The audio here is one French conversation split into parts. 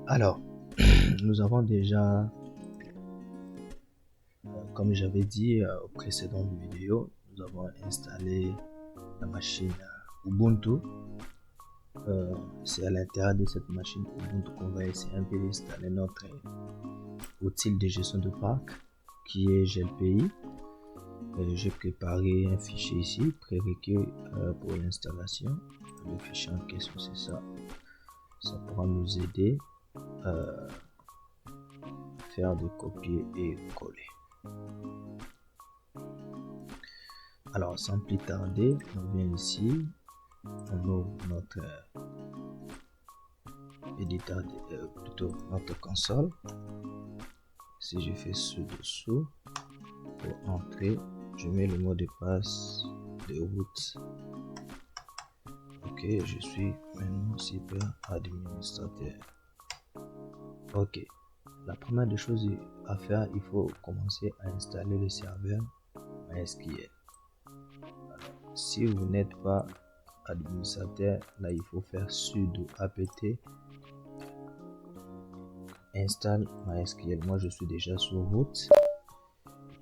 Alors, nous avons déjà, comme j'avais dit au précédent vidéo, nous avons installé la machine Ubuntu. C'est à l'intérieur de cette machine Ubuntu qu'on va essayer un peu d'installer notre outil de gestion de parc qui est GLPI. J'ai préparé un fichier ici, prérequis pour l'installation. Le fichier en question, c'est ça. Ça pourra nous aider à faire des copier et coller. Alors, sans plus tarder, on vient ici, on ouvre notre éditeur, plutôt notre console. Si je fais ci-dessous, pour entrer, je mets le mot de passe de route. Ok, je suis maintenant super administrateur. Ok, la première des choses à faire, il faut commencer à installer le serveur MySQL. Alors, si vous n'êtes pas administrateur, là il faut faire sudo apt install MySQL. Moi je suis déjà sur route.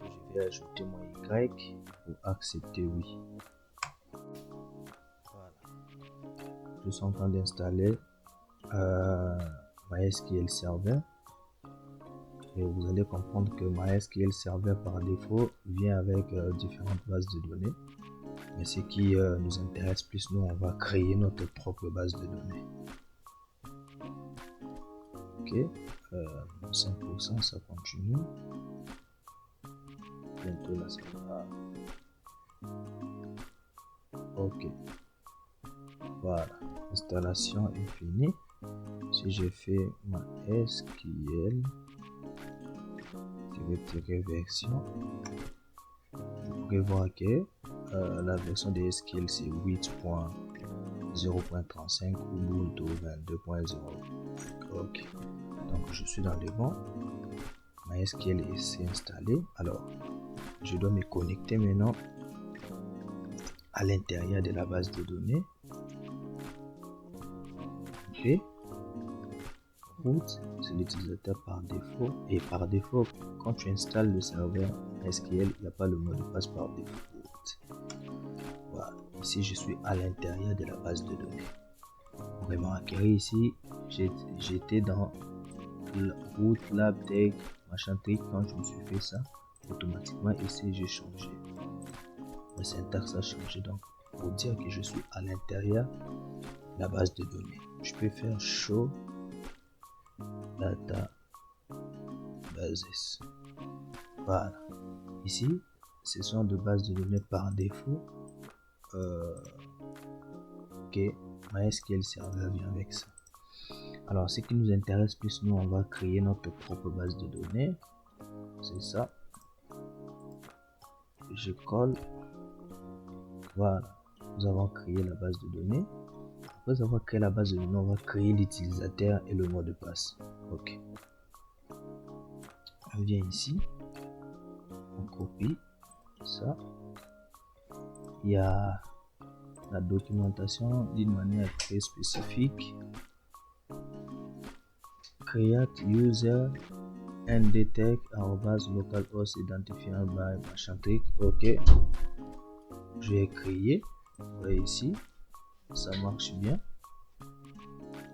Je vais ajouter mon Y pour accepter oui. Voilà. Je suis en train d'installer MySQL Server. Et vous allez comprendre que MySQL Server par défaut vient avec différentes bases de données. Mais ce qui nous intéresse plus, nous, on va créer notre propre base de données. Ok, 5%, ça continue. Bientôt là, ça va. Ok, voilà, installation est finie. Si je fais MySQL version, je pourrais voir que la version de SQL c'est 8.0.35 Ubuntu 22.0. Ok, donc je suis dans le bon. MySQL est installé. Alors je dois me connecter maintenant à l'intérieur de la base de données. Ok, route, c'est l'utilisateur par défaut, et par défaut quand tu installes le serveur SQL, il n'y a pas le mot de passe par défaut. Voilà, ici je suis à l'intérieur de la base de données. Vous remarquerez ici, j'étais dans le route lab tech machin truc. Quand je me suis fait ça, automatiquement ici j'ai changé, la syntaxe a changé. Donc pour dire que je suis à l'intérieur de la base de données, je peux faire show data bases. Voilà, ici ce sont de bases de données par défaut que MySQL Server vient avec ça. Alors ce qui nous intéresse plus, nous on va créer notre propre base de données. C'est ça, je colle. Voilà, nous avons créé la base de données. Après avoir créé la base de données, on va créer l'utilisateur et le mot de passe. Ok, on vient ici, on copie ça. Il y a la documentation d'une manière très spécifique. Create user ndtech localhost identifiant by machin truc. Ok, j'ai créé. Vous voyez ici, ça marche bien.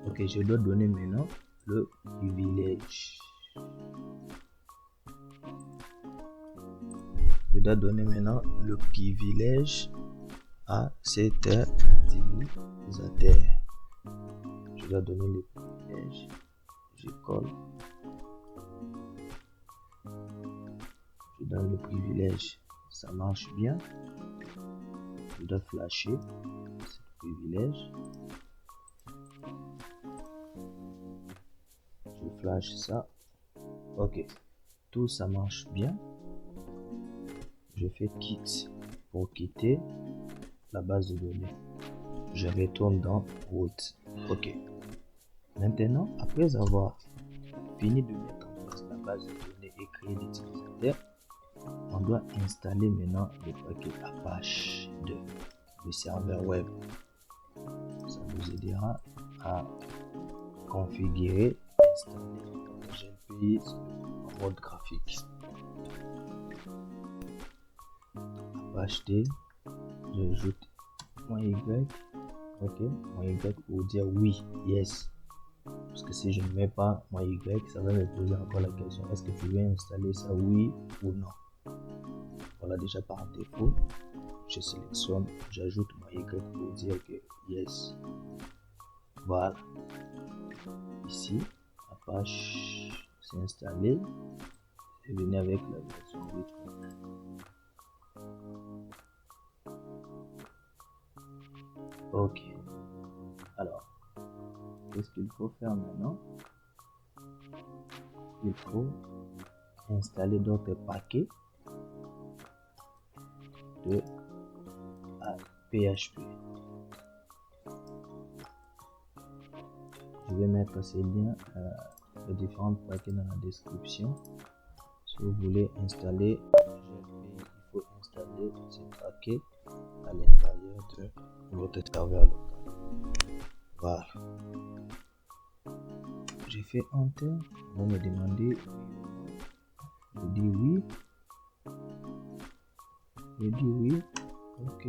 Ok, je dois donner maintenant le privilège. Je dois donner maintenant le privilège à cet utilisateur. Je dois donner le privilège. Je colle. Je donne le privilège. Ça marche bien. Je dois flasher ce privilège. Je flash ça. Ok, tout ça marche bien. Je fais quitte pour quitter la base de données. Je retourne dans route. Ok, maintenant après avoir fini de mettre en place la base de données et créer l'utilisateur, on doit installer maintenant le paquet Apache 2, le serveur web. Ça nous aidera à configurer, installer GLPI en mode graphique. Apache D, j'ajoute -y, ok, -y pour dire oui, yes. Parce que si je ne mets pas -y, ça va me poser encore la question, est-ce que tu veux installer ça, oui ou non? Voilà, déjà par défaut, je sélectionne, j'ajoute -y pour dire que yes. Voilà. Ici, Apache s'est installé. Et venez avec la version 8.1. Ok. Alors, qu'est-ce qu'il faut faire maintenant? Il faut installer d'autres paquets de PHP. Je vais mettre ces liens de différents paquets dans la description. Si vous voulez installer GLPI, il faut installer ces paquets à l'intérieur de votre serveur local. Voilà. J'ai fait Enter. On va me demander. Je dis oui. Je dis oui. Ok.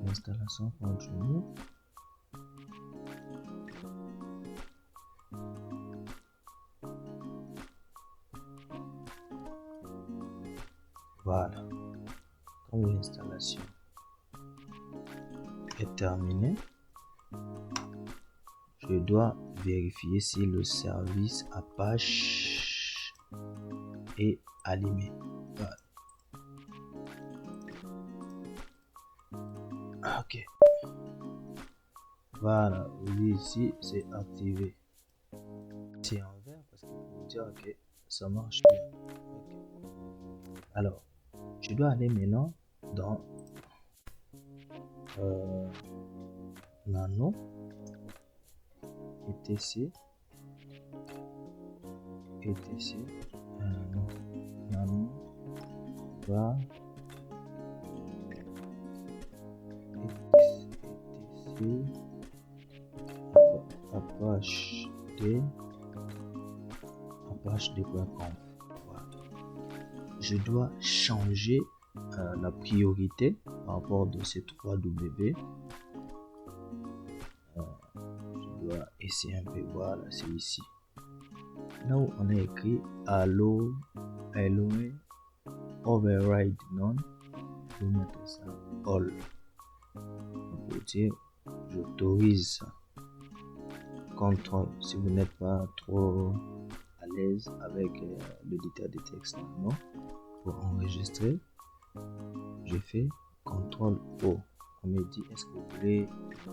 L'installation continue. Voilà. Quand l'installation est terminée, je dois vérifier si le service Apache est allumé. Voilà. Ok. Voilà, vous voyez ici, c'est activé. C'est en vert parce que pour vous dire que ça marche bien. Okay. Alors, je dois aller maintenant dans Nano, etc, Nano, va, etc, Apache D.conf. Voilà. Je dois changer la priorité par rapport de ces 3W. Je dois essayer un peu. Voilà, c'est ici. Là où on a écrit allow override none, je vais mettre ça all. Pour dire j'autorise ça. Contrôle, si vous n'êtes pas trop à l'aise avec l'éditeur de texte, non, pour enregistrer, je fais CTRL O. On me dit est-ce que vous voulez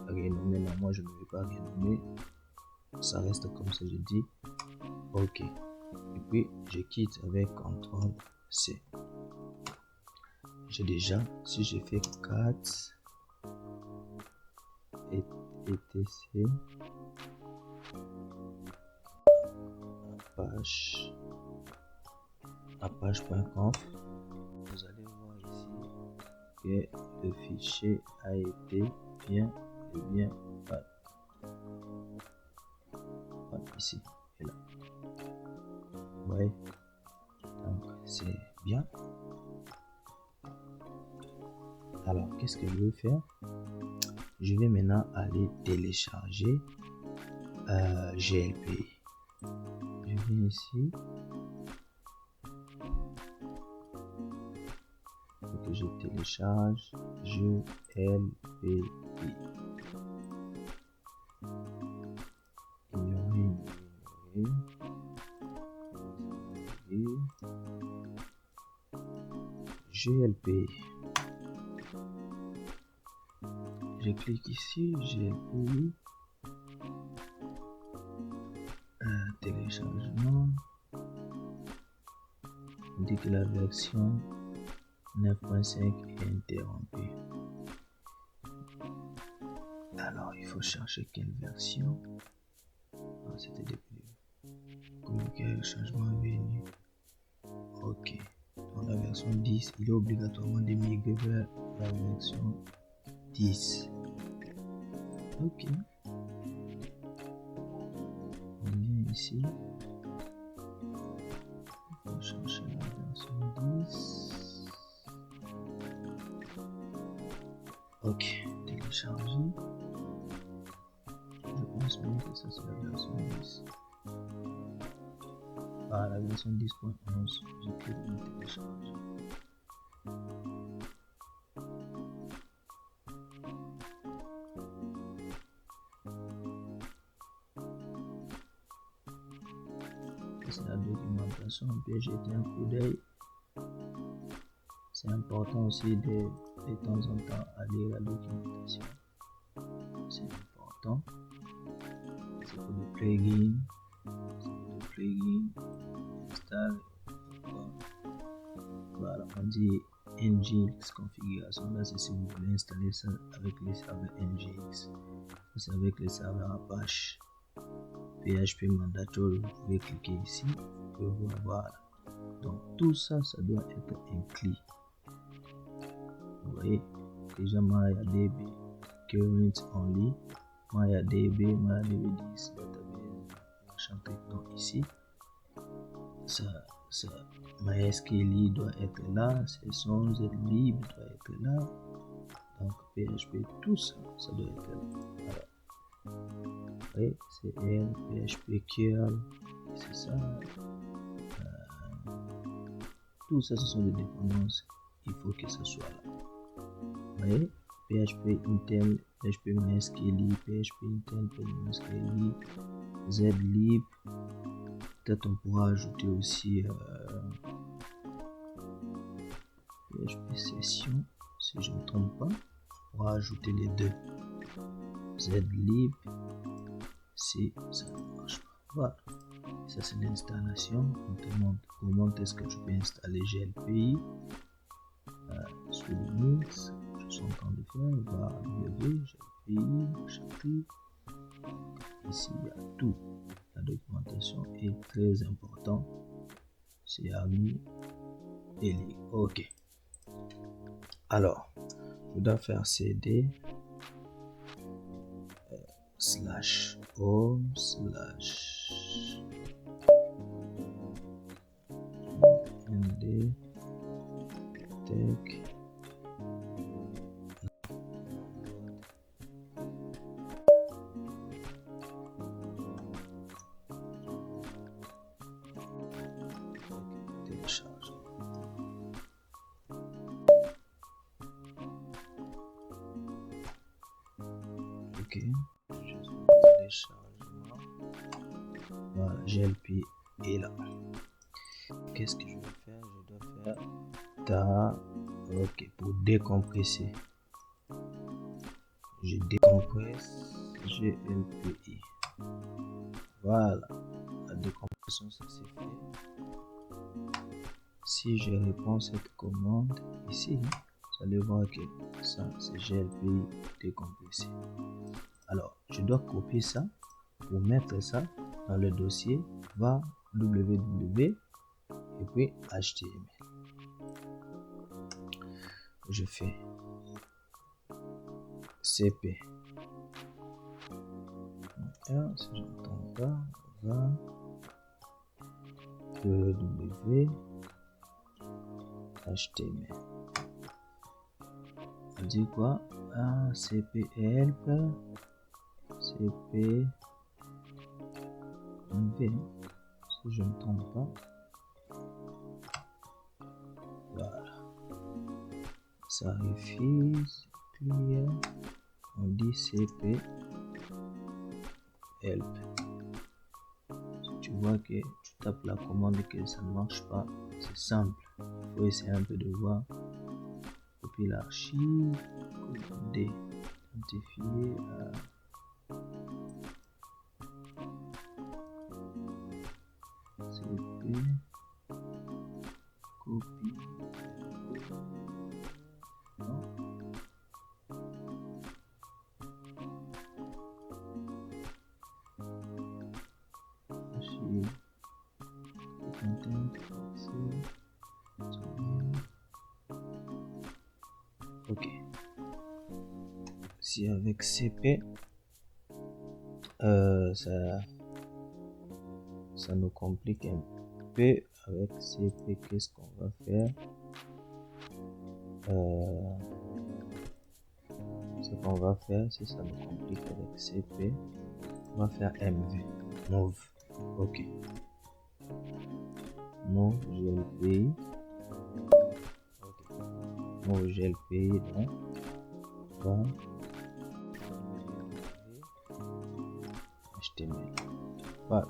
renommer? Non, moi je ne vais pas renommer, ça reste comme ça. Je dis ok et puis je quitte avec CTRL C. J'ai déjà, si je fais 4 etc Apache.conf, vous allez voir ici que le fichier a été bien ici et là. Ouais, donc c'est bien. Alors qu'est-ce que je vais faire? Je vais maintenant aller télécharger GLPI. Je viens ici, que je télécharge GLPI. Ignorer. GLPI. Je clique ici, GLPI. Téléchargement. On dit que la version 9.5 est interrompue. Alors il faut chercher quelle version. C'était depuis communiquer le changement venu. Ok, dans la version 10, il est obligatoirement de migrer vers la version 10. Ok. ici. Je vais chercher la version 10. Ok, télécharger. Je pense bien que ça c'est la version 10. Ah, la version 10.11. Je clique sur télécharger. C'est la documentation, on peut jeter un coup d'œil. C'est important aussi de temps en temps à lire la documentation. C'est important. C'est pour le plugin. Install. Voilà, on dit NGX configuration. Là, c'est si vous voulez installer ça avec les serveurs NGX. C'est avec les serveurs Apache. PHP mandatory, vous pouvez cliquer ici. Vous pouvez voir. Donc, tout ça, ça doit être inclus. Vous voyez, déjà MariaDB, current only, MariaDB, MariaDB 10, database, machin truc. Donc ici, ça MySQL doit être là, session zlib doit être là, donc PHP, tout ça, ça doit être là. Alors, vous voyez, c'est L, PHP curl, c'est ça. Tout ça, ce sont des dépendances, il faut que ça soit là. Vous voyez, PHP Intel, PHP MySQL, PHP Intel, PHP MySQL, zlib. Peut-être on pourra ajouter aussi PHP session, si je ne me trompe pas. On pourra ajouter les deux. Zlib, si ça ne marche pas. Voilà. Ça c'est l'installation. On te montre comment est-ce que tu peux installer GLPI sur Linux. Je suis en train de faire var GLPI, chapitre. Ici il y a tout. La documentation est très importante. C'est à nous et lire. Ok. Alors, je dois faire cd /home/ nd tech. Télécharge. Ok, je suis téléchargement. Voilà, GLP est là. Qu'est-ce que je vais faire? Je dois faire ta. Ok, pour décompresser. Je décompresse GLPI. Voilà, la décompression, ça c'est fait. Si je réponds cette commande ici, vous allez voir que ça c'est GLPI décompressé. Alors, je dois copier ça pour mettre ça dans le dossier var www et puis HTML. Je fais CP. Alors, si je ne trompe pas, var www HTML. On dit quoi? CP help, CP enlever, si je ne me trompe pas. Voilà. Ça refuse, clear. On dit CP help. Si tu vois que tu tapes la commande et que ça ne marche pas, c'est simple. Il faut essayer un peu de voir. Copier l'archive, coder, identifier CP, copie, non, archive, content, ok. Si avec CP ça ça nous complique un peu avec CP. Qu'est-ce qu'on va faire? Ce qu'on va faire, si ça nous complique avec CP, on va faire MV, move. Ok, move GLPI. Ok, move GLPI, donc va HTML. Voilà,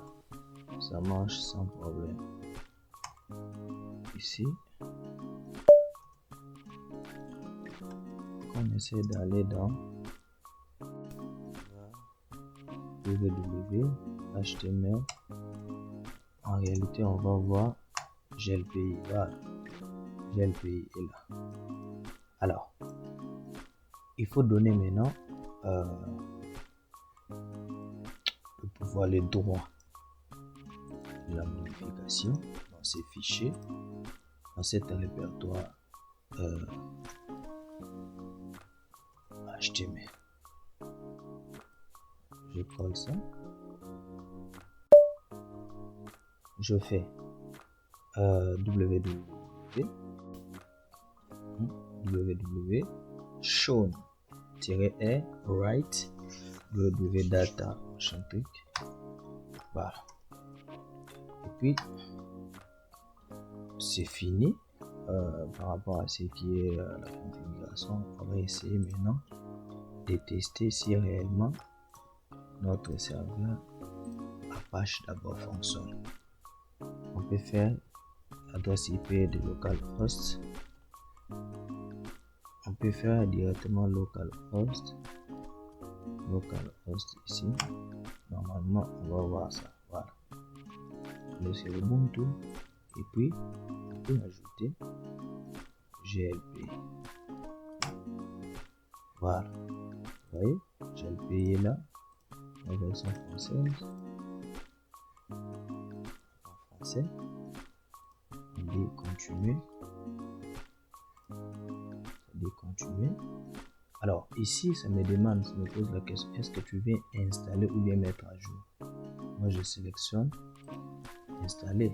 ça marche sans problème. Ici, on essaie d'aller dans www HTML. En réalité, on va voir GLPI. Voilà, GLPI est là. Alors, il faut donner maintenant le pouvoir, les droits de la modification dans ces fichiers, dans cet répertoire HTML. Je colle ça. Je fais www shown-r right www.data centric. Voilà. Et puis c'est fini par rapport à ce qui est la configuration. On va essayer maintenant de tester si réellement notre serveur Apache d'abord fonctionne. On peut faire adresse IP de localhost. On peut faire directement localhost ici. Normalement, on va voir ça. Voilà. Laissez Ubuntu et puis on peut ajouter GLPI. Voilà. Vous voyez, GLPI est là. La version française. En français. On dit continuer. Continuer. Alors ici ça me demande, ça me pose la question, est-ce que tu viens installer ou bien mettre à jour? Moi je sélectionne installer.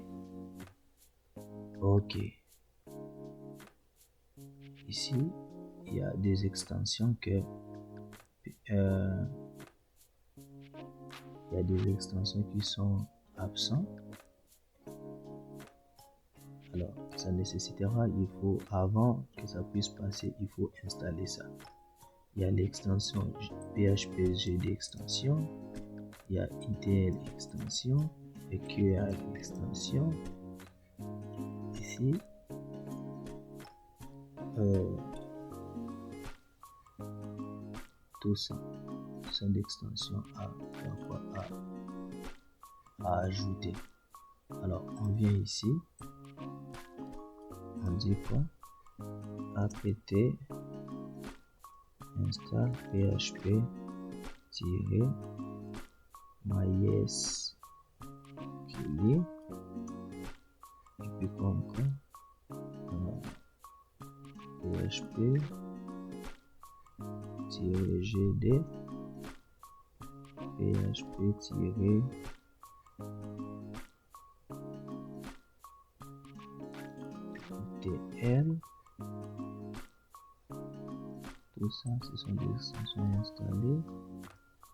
Ok, ici il y a des extensions que il y a des extensions qui sont absentes. Alors ça nécessitera, il faut, avant que ça puisse passer, il faut installer ça. Il y a l'extension PHPGD extension, il y a ITL extension, EQL extension. Ici, tout ça sont d'extensions à ajouter. Alors on vient ici, on dit quoi? apt install php -mysql et puis quoi encore? php-gd php-itl. Tout ça, ce sont des extensions installées.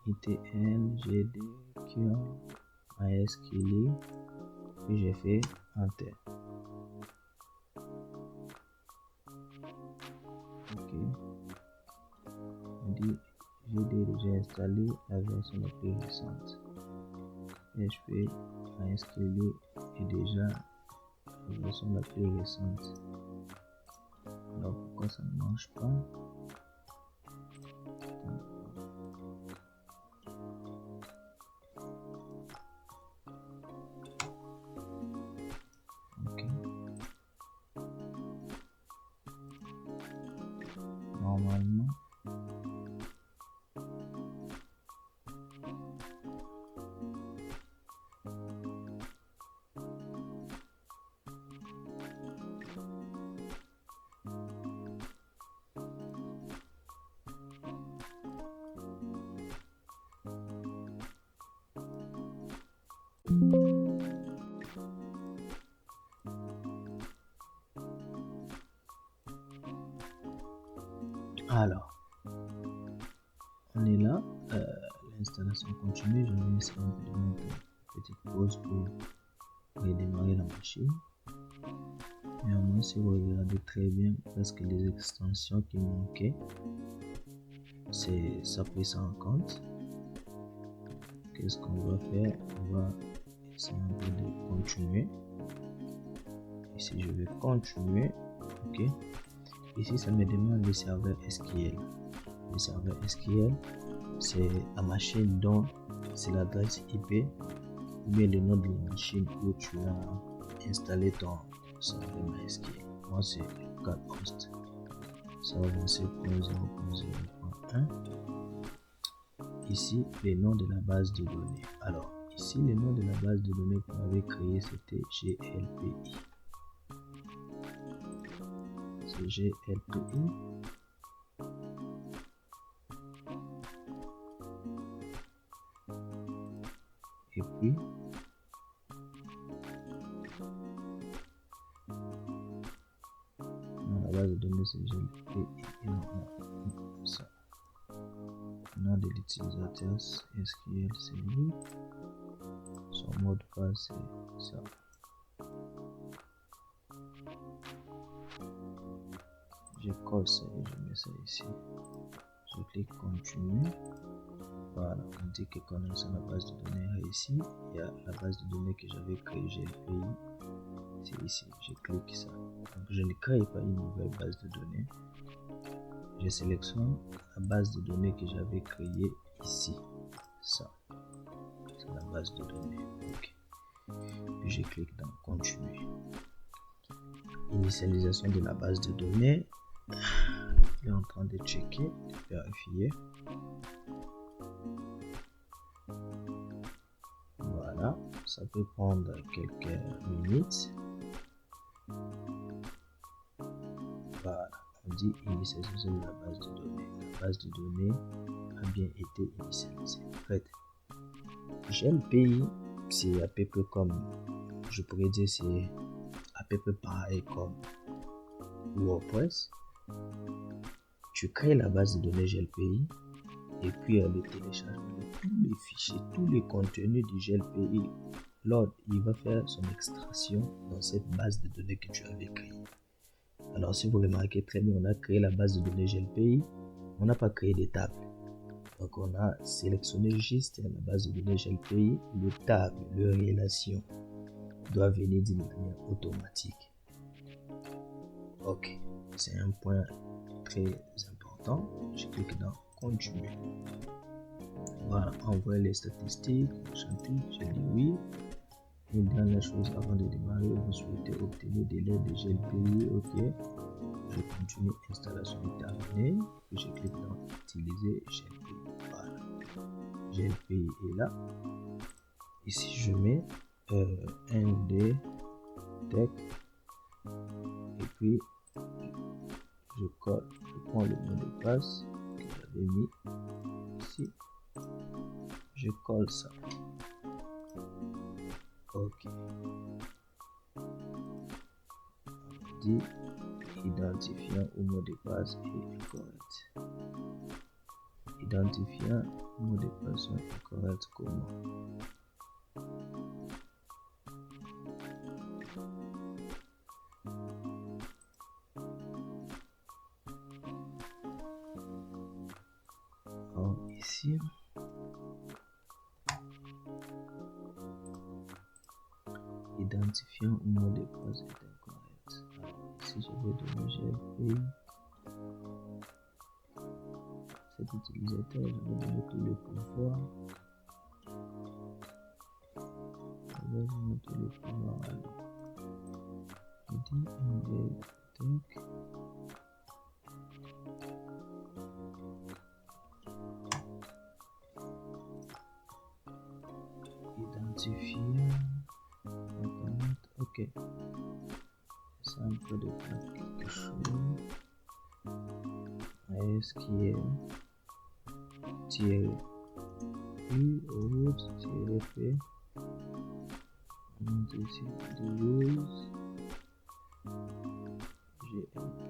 ITL, GD, curl, MySQL, puis j'ai fait Enter. Ok. On dit GD déjà installé la version la plus récente. PHP, MySQL est déjà la version la plus récente. Alors pourquoi ça ne marche pas? Ok. Normalement. Alors, on est là, l'installation continue. Je vais essayer de mettre une petite pause pour redémarrer la machine. Néanmoins, si vous regardez très bien, presque les extensions qui manquaient, ça pris ça en compte. Qu'est-ce qu'on va faire? On va essayer un peu de continuer. Ici, je vais continuer. Ok. Ici, ça me demande le serveur SQL. Le serveur SQL, c'est la machine dont c'est l'adresse IP ou bien le nom de la machine où tu as installé ton serveur MySQL. Moi, c'est localhost 127.0.0.1. Ici, le nom de la base de données. Alors, ici, le nom de la base de données qu'on avait créé, c'était GLPI. C'est GLPI. Et puis, dans la base de données, c'est GLPI. Et non, ça. Nom de l'utilisateur SQL, c'est lui. Son mot de passe, c'est ça. Je colle ça et je mets ça ici. Je clique continue. Voilà, on dit que connaissant la base de données ici, il y a la base de données que j'avais créée GLPI. C'est ici, je clique ça. Donc je ne crée pas une nouvelle base de données. Je sélectionne la base de données que j'avais créée ici. Ça, c'est la base de données. Okay. Puis je clique dans continuer. Initialisation de la base de données. Il est en train de checker, de vérifier. Voilà, ça peut prendre quelques minutes. Voilà, on dit initialisation de la base de données. La base de données a bien été initialisée. En fait, GLPI, c'est à peu près comme, je pourrais dire, c'est à peu près pareil comme WordPress. Tu crées la base de données GLPI et puis le téléchargement de tous les fichiers, tous les contenus du GLPI. L'autre, il va faire son extraction dans cette base de données que tu avais créée. Alors, si vous remarquez très bien, on a créé la base de données GLPI, on n'a pas créé des tables. Donc, on a sélectionné juste la base de données GLPI, le table, le relation doit venir d'une manière automatique. Ok, c'est un point très important. Je clique dans continuer. Voilà, envoyer les statistiques, je dis oui. Une dernière chose avant de démarrer, vous souhaitez obtenir des lettres de GLPI, ok. Je continue, installation terminée, puis je clique dans utiliser GLPI. Voilà, GLPI est là. Ici, je mets ND tech et puis je colle, je prends le mot de passe que j'avais mis ici, je colle ça. Ok. On dit identifiant ou mot de passe est incorrect. Identifiant mot de passe incorrect comment? Alors ici, identifiant ou mot de passe est incorrect. Alors ici, je vais donner GLPI. Cet utilisateur, je vais donner tous les pouvoirs. Je vais donner tous les pouvoirs. Je dis ND tech. Identifier. Ok. C'est un peu de faire quelque chose. SQL tiré U root tiré P. On monte ici de use GLP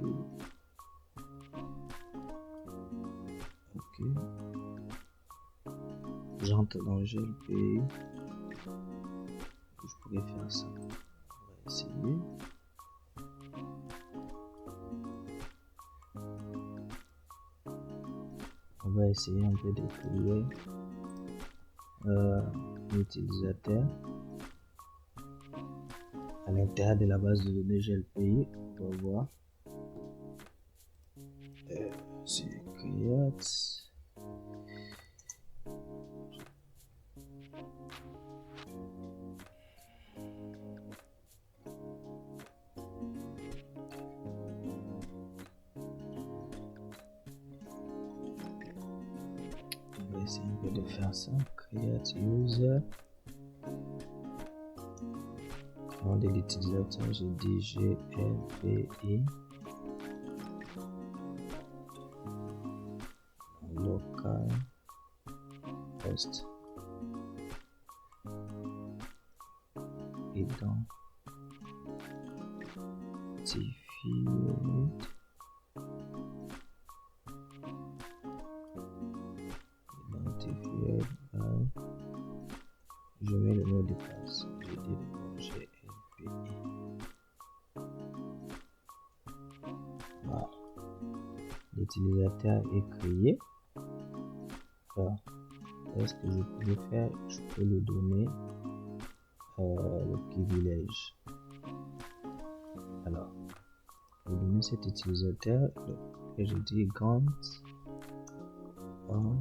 J'entre dans GLPI. Je pourrais faire ça. On va essayer. On va essayer un peu de créer l'utilisateur à l'intérieur de la base de données GLPI. On va voir. C'est create. On va essayer un peu de faire ça. Create user. Nom de l'utilisateur, je dis GLPI. Local host. Identified by. Je mets le mot de passe. Je dis le mot GLPI. Voilà. L'utilisateur est créé. Alors, est-ce que je peux faire? Je peux lui donner le privilège. Alors, pour donner cet utilisateur, et je dis grant on.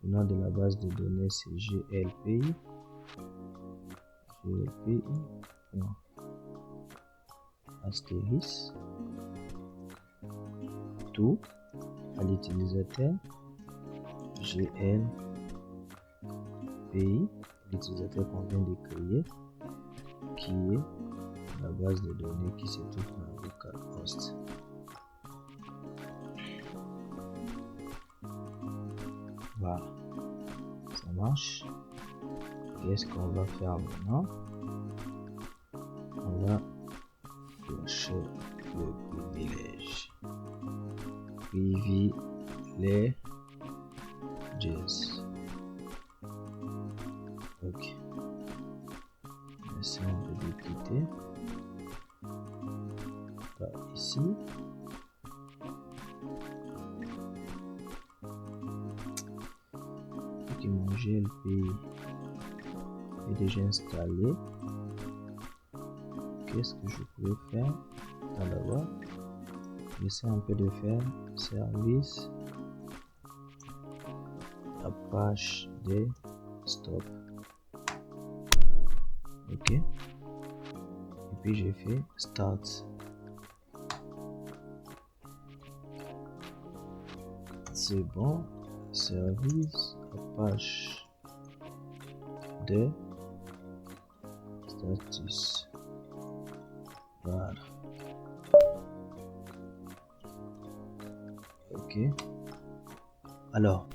Le nom de la base de données c'est GLPI. Non. Astérisque. Tout à l'utilisateur GLPI. L'utilisateur qu'on vient de créer qui est la base de données qui se trouve dans localhost. Voilà, ça marche. Qu'est-ce qu'on va faire maintenant? On va chercher le privilège. Privilèges. Ok. Essayer un peu de quitter. Par ici. Ok, mon GLPI est déjà installé. Qu'est-ce que je pourrais faire? D'abord, j'essaie un peu de faire service Apache de stop. Ok. Et puis j'ai fait start. C'est bon. Service Apache de status. Voilà. Ok. Alors,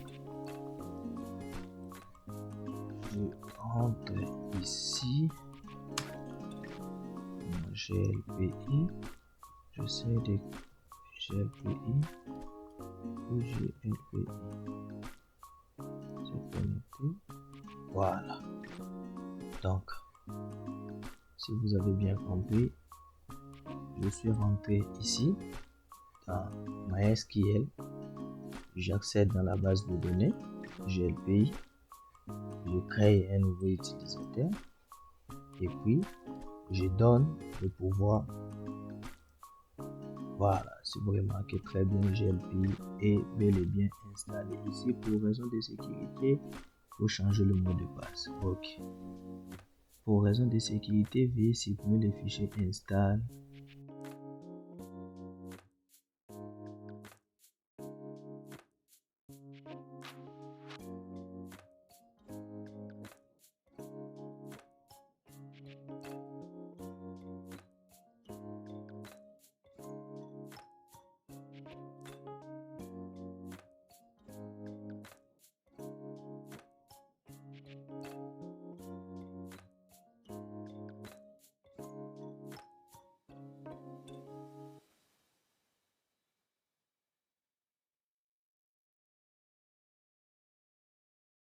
je rentre ici. GLPI. J'essaie de GLPI. GLPI. C'est connecté. Voilà. Donc, si vous avez bien compris, je suis rentré ici dans MySQL. J'accède dans la base de données GLPI. Je crée un nouveau utilisateur et puis je donne le pouvoir. Voilà, si vous remarquez très bien, GLPI est bel et bien installé ici. Pour raison de sécurité, il faut changer le mot de passe. Ok. Pour raison de sécurité, veuillez supprimer les fichiers install